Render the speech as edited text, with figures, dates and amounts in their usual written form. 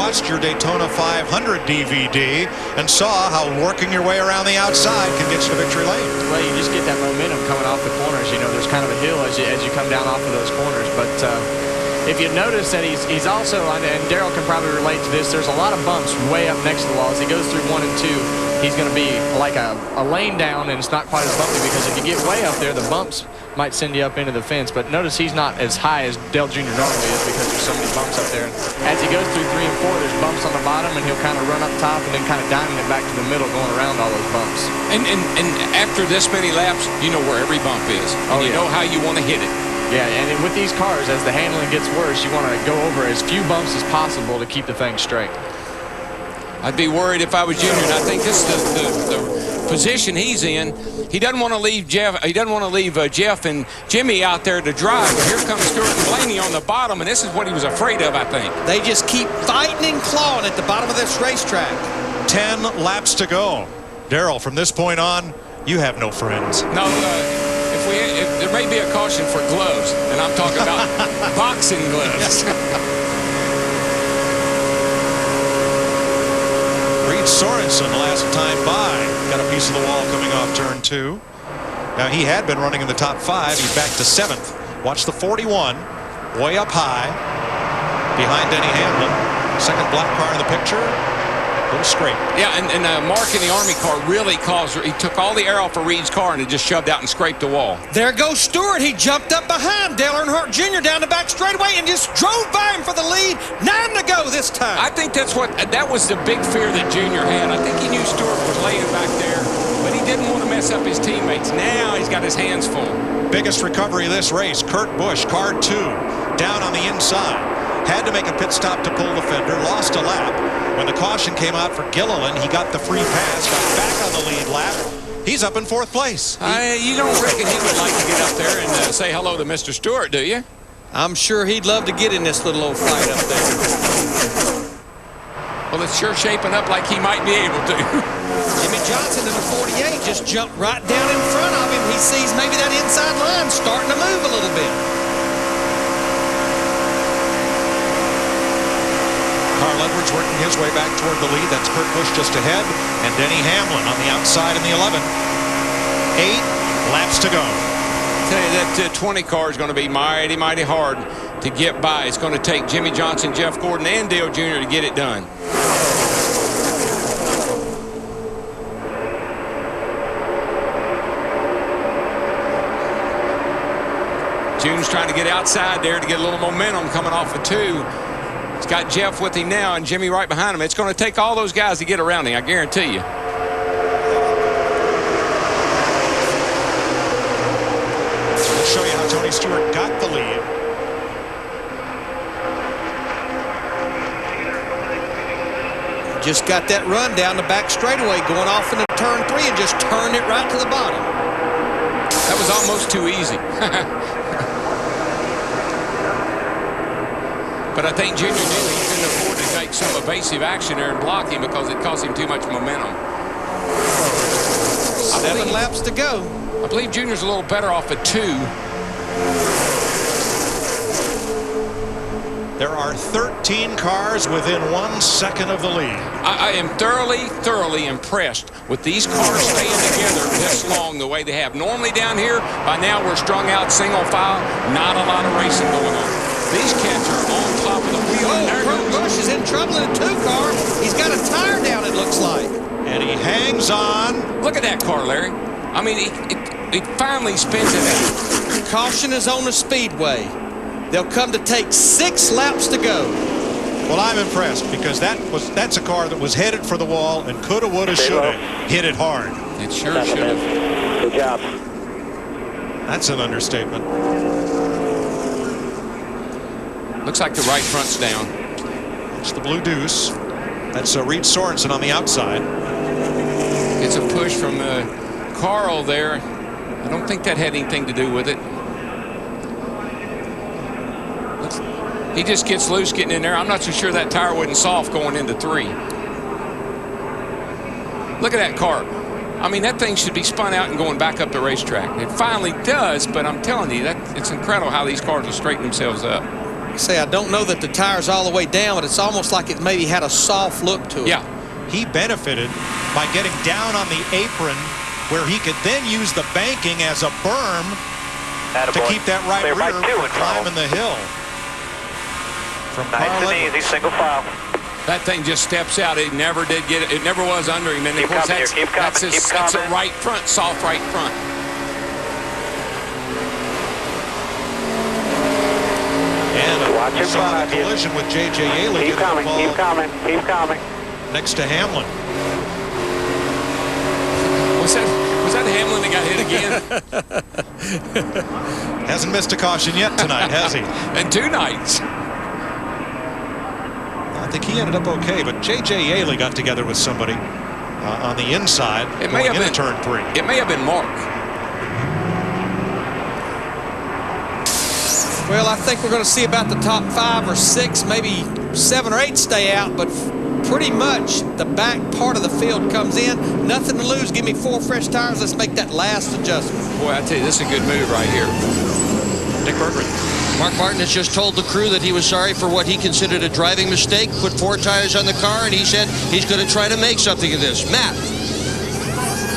watched your Daytona 500 DVD and saw how working your way around the outside can get you to victory lane. Well, you just get that momentum coming off the corners. You know, there's kind of a hill as you come down off of those corners. But if you notice that he's also, and Darrell can probably relate to this, there's a lot of bumps way up next to the wall. As he goes through 1 and 2, he's going to be like a lane down, and it's not quite as bumpy because if you get way up there, the bumps might send you up into the fence. But notice he's not as high as Dale Jr. normally is because there's so many bumps up there. And as he goes through 3 and 4, there's bumps on the bottom, and he'll kind of run up top and then kind of diamond it back to the middle, going around all those bumps. And after this many laps, you know where every bump is. And you know how you want to hit it. Yeah, and with these cars, as the handling gets worse, you want to go over as few bumps as possible to keep the thing straight. I'd be worried if I was Junior, and I think this is the position he's in. He doesn't want to leave Jeff. He doesn't want to leave Jeff and Jimmy out there to drive. But here comes Stewart and Blaney on the bottom, and this is what he was afraid of, I think. They just keep fighting and clawing at the bottom of this racetrack. 10 laps to go. Darrell, from this point on, you have no friends. No, if there may be a caution for gloves, and I'm talking about boxing gloves. Sorensen last time by got a piece of the wall coming off turn 2. Now he had been running in the top 5. He's back to 7th. Watch the 41 way up high behind Denny Hamlin. Second black car in the picture. Little scrape. Yeah, and Mark in the Army car really caused. He took all the air off of Reed's car and it just shoved out and scraped the wall. There goes Stewart. He jumped up behind Dale Earnhardt Jr. down the back straightaway and just drove by him for the lead. 9 to go this time. I think that was the big fear that Junior had. I think he knew Stewart was laying back there, but he didn't want to mess up his teammates. Now he's got his hands full. Biggest recovery of this race. Kurt Busch, car 2, down on the inside. Had to make a pit stop to pull the fender, lost a lap. When the caution came out for Gilliland, he got the free pass, got back on the lead lap. He's up in 4th place. You don't reckon he would like to get up there and say hello to Mr. Stewart, do you? I'm sure he'd love to get in this little old fight up there. Well, it's sure shaping up like he might be able to. Jimmy Johnson in the 48 just jumped right down in front of him. He sees maybe that inside line starting to move a little bit. Carl Edwards working his way back toward the lead. That's Kurt Busch just ahead. And Denny Hamlin on the outside in the 11. 8 laps to go. I tell you, that 20 car is going to be mighty, mighty hard to get by. It's going to take Jimmy Johnson, Jeff Gordon, and Dale Jr. to get it done. June's trying to get outside there to get a little momentum coming off of 2. He's got Jeff with him now and Jimmy right behind him. It's going to take all those guys to get around him, I guarantee you. We'll show you how Tony Stewart got the lead. Just got that run down the back straightaway, going off into turn 3 and just turned it right to the bottom. That was almost too easy. But I think Junior knew he couldn't afford to take some evasive action there and block him because it cost him too much momentum. 7 laps to go. I believe Junior's a little better off at 2. There are 13 cars within 1 second of the lead. I am thoroughly impressed with these cars staying together this long the way they have. Normally down here, by now we're strung out single file, not a lot of racing going on. These cats are on top of the wheel. Oh, Kurt Busch is in trouble in a 2 car. He's got a tire down, it looks like. And he hangs on. Look at that car, Larry. I mean, it finally spins it out. Caution is on the speedway. They'll come to take 6 laps to go. Well, I'm impressed because that's a car that was headed for the wall and coulda, woulda, shoulda hit it hard. It sure should have. Good job. That's an understatement. Looks like the right front's down. It's the blue deuce. That's Reed Sorensen on the outside. It's a push from Carl there. I don't think that had anything to do with it. He just gets loose getting in there. I'm not so sure that tire wasn't soft going into 3. Look at that car. I mean, that thing should be spun out and going back up the racetrack. It finally does, but I'm telling you, it's incredible how these cars will straighten themselves up. Say, I don't know that the tire's all the way down, but it's almost like it maybe had a soft look to it. Yeah. He benefited by getting down on the apron where he could then use the banking as a berm to keep that right rear from climbing the hill. From nice and easy, single file. That thing just steps out. It never did get it. It never was under him. And of course, that's a right front, soft right front. And we saw the collision with J.J. Yaley. Keep coming. Next to Hamlin. Was that Hamlin that got hit again? Hasn't missed a caution yet tonight, has he? And 2 nights. I think he ended up okay, but J.J. Yaley got together with somebody on the inside. It may have been turn 3. It may have been Mark. Well, I think we're going to see about the top 5 or 6, maybe 7 or 8 stay out, but pretty much the back part of the field comes in. Nothing to lose. Give me 4 fresh tires. Let's make that last adjustment. Boy, I tell you, this is a good move right here. Dick Berggren. Mark Martin has just told the crew that he was sorry for what he considered a driving mistake, put 4 tires on the car, and he said he's going to try to make something of this. Matt.